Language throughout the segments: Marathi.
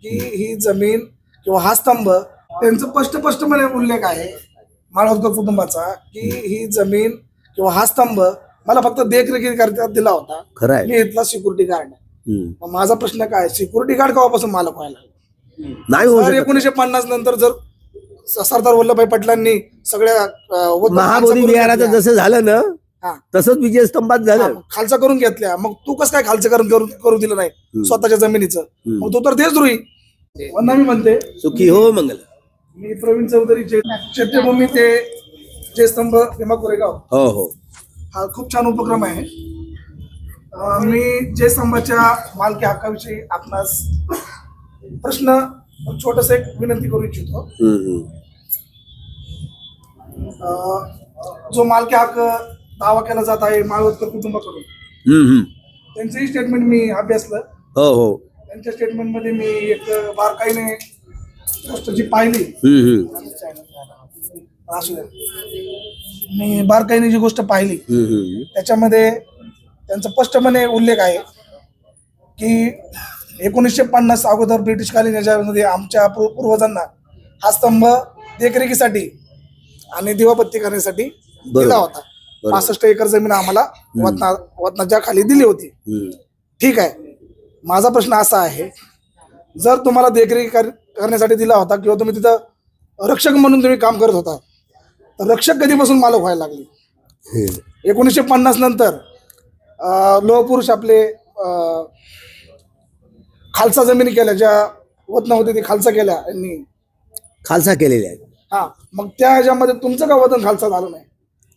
की ही जमीन किंवा हा स्तंभ त्यांचं स्पष्टपणे उल्लेख आहे माळवदकर कुटुंबाचा की ही जमीन किंवा हा स्तंभ मला फक्त देखरेखीकरिता दिला होता. खरं आहे. मी इथला सिक्युरिटी गार्ड आहे. मग माझा प्रश्न काय, सिक्युरिटी गार्ड केव्हापासून मालक व्हायला नाही होऊ तर शकत. 1950 नंतर जर सरदार वल्लभभाई पटलांनी सगळ्या महाबोधी विहाराचं जसं झालं ना हा. तसंच विजयस्तंभात झालं. खालचा करून घेतल्या, मग तू कसं काय खालचं करू दिलं नाही स्वतःच्या जमिनीचं, मग तू तर देशद्रोही. वंदना मी म्हणते सुखी हो मंगल. मी प्रवीण चौधरी चैत्यभूमी ते जयस्तंभ भीमा कोरेगाव. हो हो हा खूप छान उपक्रम आहे. मी जयस्तंभाच्या मालकी हक्काविषयी आपणास प्रश्न छोटस एक विनंती करू इच्छितो. जो मालकी हक्क दावा केला जात आहे माळवदकर कुटुंबाकडून, त्यांचंही स्टेटमेंट मी अभ्यासलं. हो हो त्यांच्या स्टेटमेंट मध्ये मी एक बारकाईने गोष्ट जी पाहिली, असू द्या, मी बारकाईने जी गोष्ट पाहिली त्याच्यामध्ये त्यांचा स्पष्टपणे उल्लेख आहे की 1950 अगोदर ब्रिटिशकालीन याच्यामध्ये आमच्या पूर्वजांना हा स्तंभ देखरेखीसाठी आणि दिवाबत्ती करण्यासाठी दिला होता. 65 एकर जमीन आम्हाला वतनाच्या खाली दिली होती. ठीक आहे. माझा प्रश्न असा आहे, जर तुम्हाला देखरेख करण्यासाठी दिला होता किंवा तुम्ही तिथं रक्षक म्हणून तुम्ही काम करत होता, तर रक्षक कधीपासून मालक व्हायला लागले? 1950 नंतर लोहपुरुष आपले खालसा जमिनी केल्या, ज्या वतन होते ते खालसा केल्या यांनी, खालसा केलेले आहे. हा, मग त्या ह्याच्यामध्ये तुमचं का वतन खालसा झालं नाही?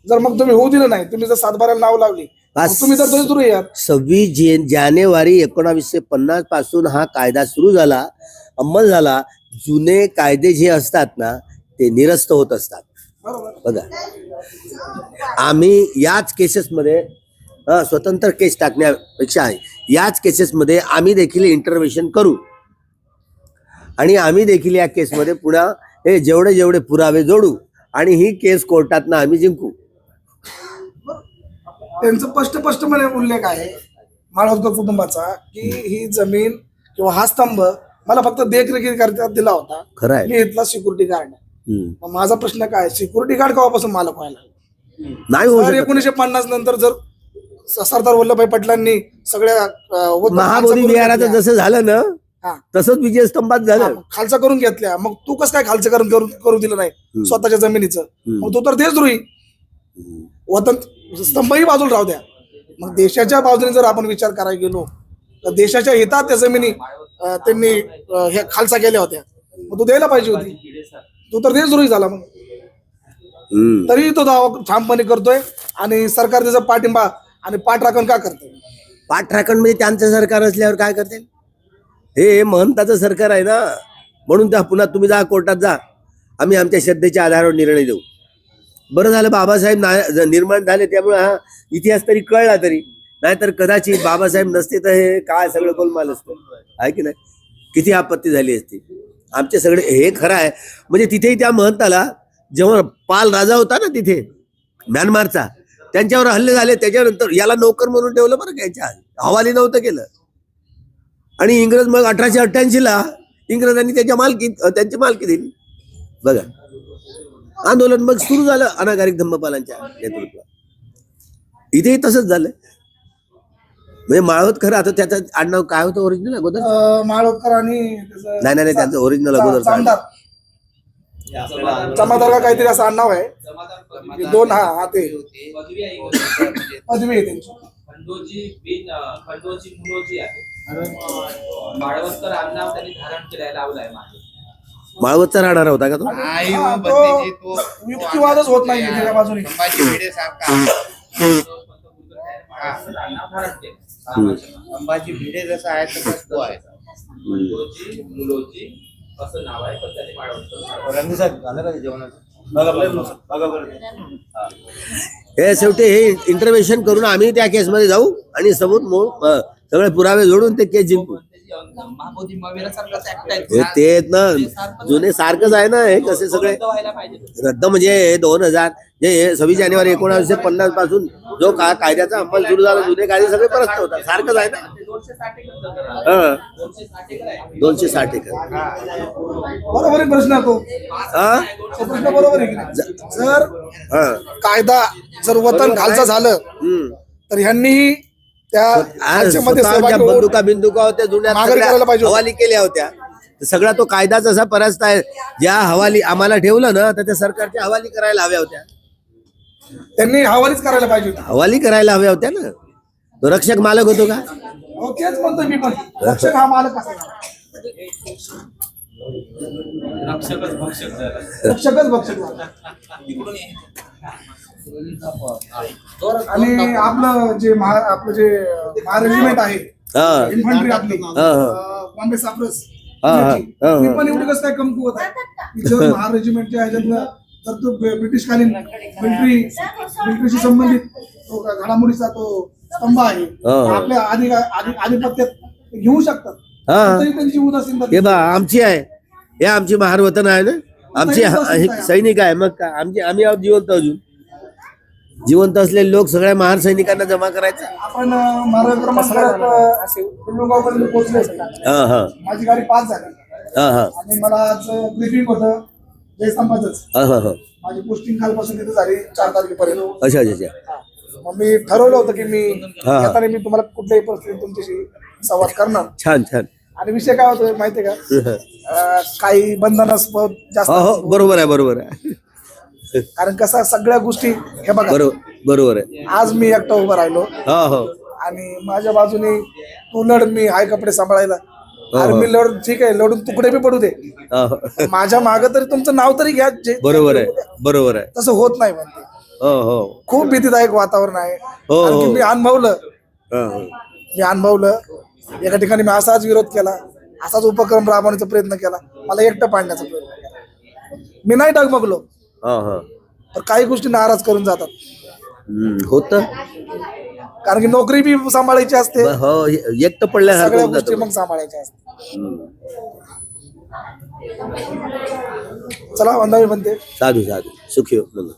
जर मग तुम्ही होऊ दिलं नाही, तुम्ही जर सातबाऱ्याला नाव लावली, तुम्ही तर देशद्रोही आहात. 26 जानेवारी 1950 पासून हा कायदा सुरू झाला, अंमल झाला. जुने कायदे जे असतात ना ते निरस्त होत असतात. बघा, आम्ही याच केसेसमध्ये स्वतंत्र केस टाकण्यापेक्षा याच केसेसमध्ये आम्ही देखील इंटरव्हेन्शन करू आणि आम्ही देखील या केसमध्ये पुन्हा हे जेवढे पुरावे जोडू आणि ही केस कोर्टातनं आम्ही जिंकू. त्यांचं स्पष्टपणे उल्लेख आहे माळवदकर कुटुंबाचा की ही जमीन किंवा हा स्तंभ मला फक्त देखरेखीकरिता दिला होता. खरं आहे. मी इथला सिक्युरिटी गार्ड आहे. मग माझा प्रश्न काय, सिक्युरिटी गार्ड केव्हापासून मालक व्हायला नाही होऊ शकत. 1950 नंतर जर सरदार वल्लभभाई पटलांनी सगळ्या महाबोधी विहाराचं जसं झालं ना तसंच विजयस्तंभात झालं. खालचा करून घेतल्या, मग तू कसं काय खालचं करू दिलं नाही स्वतःच्या जमिनीचं, मग तू तर देशद्रोही. वतन स्तंभही बाजूला राहू द्या, मग देशाच्या बाजूने जर आपण विचार करायला गेलो तर देशाच्या हितात त्या जमिनी त्यांनी ह्या खालसा केल्या होत्या, मग तू द्यायला पाहिजे होती. तू तर देशद्रोही झाला. मग तरी तो दावा ठामपणे करतोय आणि सरकार त्याचा पाठिंबा आणि पाठराखण का करतोय? पाठराखण म्हणजे त्यांचं सरकार असल्यावर काय करतील? हे महंताचं सरकार आहे ना, म्हणून त्या पुन्हा तुम्ही जा कोर्टात जा, आम्ही आमच्या श्रद्धेच्या आधारावर निर्णय देऊ. बरं झालं बाबासाहेब निर्माण झाले, त्यामुळे हा इतिहास तरी कळला. तरी नाहीतर कदाचित बाबासाहेब नसते तर हे काय सगळं गोलमाल असतं, आहे की नाही? किती आपत्ती झाली असती. आमचे सगळे हे खरं आहे. म्हणजे तिथेही त्या महंताला जेव्हा पाल राजा होता ना तिथे म्यानमारचा, त्यांच्यावर हल्ले झाले, त्याच्यानंतर याला नोकर म्हणून ठेवलं बरं का, याच्या हवाली नव्हतं केलं. आणि इंग्रज मग 1888 इंग्रजांनी त्यांची मालकी दिली. बघा, आंदोलन मग सुरू झालं अनागारिक धम्मपालांच्या नेतृत्वात. इथेही तसंच झालं. म्हणजे माळवदकर, आता त्याचं आडनाव काय होतं ओरिजिनल अगोदर? माळवदकर आणि नाही त्यांचं ओरिजिनल अगोदर जमादार का काहीतरी असं आडनाव आहे. दोन हा ते पदवी आहे त्यांची. खंडोजी मुनोजी आहे. माळवदकर आडनाव त्यांनी धारण केलेला लावलाय. माळवदचा राहणार होता का तो? युक्तिवादच होत नाही त्याच्या बाजूने. संभाजी भिडे जसा आहे तसाच तो आहे. खंडोजी मुलोजी असं नाव आहे, पण त्यांनी हे शेवटी हे इंटरव्हेन्शन करून आम्ही त्या केसमध्ये जाऊ आणि सगळे पुरावे जोडून ते केस जिंकू. महाबोधी मविरासारखाच ऍक्ट आहे हे ते आहेत ना जुने सारखंच आहे ना हे कसे सगळे व्हायला पाहिजे. रद्द म्हणजे 2000 जे 26 जानेवारी 1950 पासून जो कायद्याचा अंमल सुरू झाला जुने कायदे सगळे परत होतात सारखंच आहे ना. 260 एकर हा 260 एकर आहे. 260 एकर बरोबर आहे प्रश्न तो हा प्रश्न बरोबर आहे की नाही? जर हा कायदा जर वतन खालचं झालं हम्म. तर ह्यांनी त्या आज खालच्यामध्ये स्वतः ज्या सहभागी होऊन बंदुका होत्या जुन्या माघारी सगळ्या करायला पाहिजे होतं. हवाली केल्या होत्या तर सगळा तो कायदाच असा परस्त आहे ज्या हवाली आम्हाला ठेवलं ना तर त्या सरकारच्या हवाली करायला हव्या होत्या त्यांनी हवालीच करायला पाहिजे होती. हवाली करायला हव्या होत्या ना. तो रक्षक मालक होतो का हो, तेच म्हणतोय मी पण रक्षक हा मालक कसा झाला? रक्षकच भक्षक झाला. रक्षकच भक्षक झाला. इकडून ये. आणि आपलं जे रेजिमेंट आहे हा इन्फंट्री आपली हा बॉम्बे सायप्रस हा, हा, हा. ती पण एवढी कसं काय कमकुवत आहे की जर महार रेजिमेंटच्या ह्याच्यातलं तर तो ब्रिटिशकालीन मिलिटरीशी संबंधित तो घडामोडीचा तो स्तंभ आहे हा. आपल्या आधिपत्यात ते घेऊ शकतात हा. तरी त्यांची उद असेल तर हे बा आमची आहे हे आमची महार वतन आहे ना आमची सैनिक आहे मग काय आम्ही आहोत जिवंत अजून जिवंत असलेले लोक सगळ्या महार सैनिकांना जमा करायचं. आपण महाराज क्रमांकात पिंपळगावपर्यंत पोहोचले हा हा माझी गाडी 5 झाली हा हा आणि मला आज ब्रीफिंग होतं जयस्तंभाचंच. हा हा हा माझी पोस्टिंग कालपासून तिथे झाली 4 तारखेपर्यंत. अच्छा अच्छा अच्छा मग मी ठरवलं होतं की मी हा. येताना मी तुम्हाला कुठल्याही परिस्थितीत तुमच्याशी संवाद करणार. छान छान आणि विषय काय होतो माहितीये का काही बंधनास्पद जास्त हो हो बरोबर आहे कारण कसा सगळ्या गोष्टी हे बघा बरोबर आहे आज मी एकटा उभा राहिलो हो हो आणि माझ्या बाजूने तू लढ मी हाय कपडे सांभाळायला हो. आणि मी लढ ठीक आहे लढून तुकडे बी पडू दे हो, हो. माझ्या मागं तरी तुमचं नाव तरी घ्या बरोबर आहे तसं होत नाही म्हणते. हो हो खूप भीतीदायक वातावरण आहे. हो, आणखी हो. मी अनुभवलं हो, हो. एका ठिकाणी मी असाच विरोध केला असाच उपक्रम राबवण्याचा प्रयत्न केला मला एकटं पाडण्याचा प्रयत्न केला मी नाही डगमगलो हो, हो. तर काही गोष्टी नाराज करून जातात होत कारण की नोकरी बी सांभाळायची असते हो एकटं सगळ्या पडल्यासारखं गोष्टी मग सांभाळायच्या असते. चला वंदावी म्हणते साधू साधू सुखी हो म्हणून.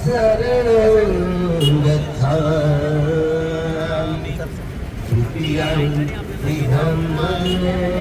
शरणं गच्छामि